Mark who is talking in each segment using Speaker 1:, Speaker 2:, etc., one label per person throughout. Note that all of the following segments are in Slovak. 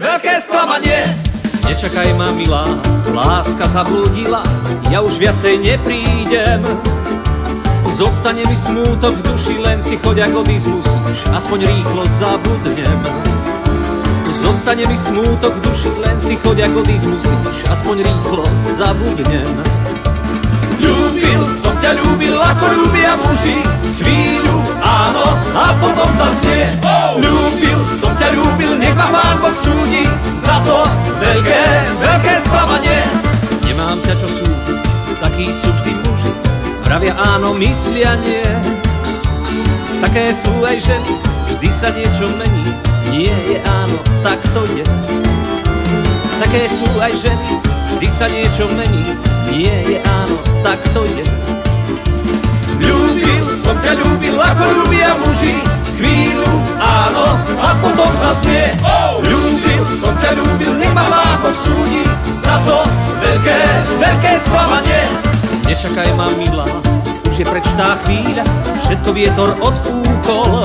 Speaker 1: veľké sklamanie.
Speaker 2: Nečakaj ma, milá, láska zablúdila, ja už viacej neprídem. Zostane mi smútok v duši, len si choď, ak odísť musíš, aspoň rýchlo zabudnem. Zostane mi smútok v duši, len si choď, ak odísť musíš, aspoň rýchlo zabudnem.
Speaker 1: Ľúbil som ťa, ľúbil ako ľúbia muži, chvíľu áno a potom zas nie. Ľúbil som ťa, ľúbil, nech ma Pán Boh súdi za to veľké, veľké sklamanie.
Speaker 2: Nemám ťa čo súdiť, takí sú vždy muži, vravia áno, myslia nie. Také sú aj ženy, vždy sa niečo mení, nie je áno, tak to je. Také sú aj ženy, vždy sa niečo mení, nie je áno, tak to je.
Speaker 1: Ľúbil som ťa, ľúbil ako ľúbia muži, chvíľu áno a potom zas nie. Ľúbil som ťa, ľúbil, nech ma Pán Boh súdi za to veľké, veľké sklamanie.
Speaker 2: Nečakaj ma, milá, už je preč tá chvíľa, všetko vietor odfúkol.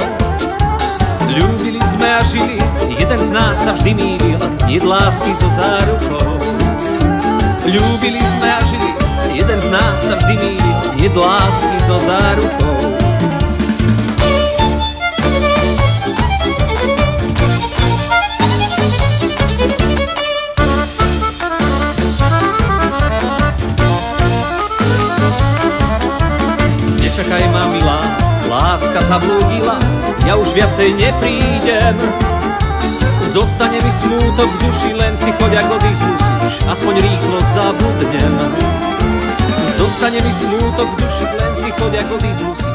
Speaker 2: Ľúbili sme a žili, jeden z nás sa vždy mýlil, nie lásky so zárukou. Ľúbili sme a žili, jeden z nás sa vždy mýlil, nie lásky so zárukou. Nečakaj ma, milá, láska zablúdila, ja už viacej neprídem. Zostane mi smútok v duši, len si choď, ak odísť musíš, aspoň rýchlo zabudnem. Zostane mi smútok v duši, len si choď, ak odísť musíš,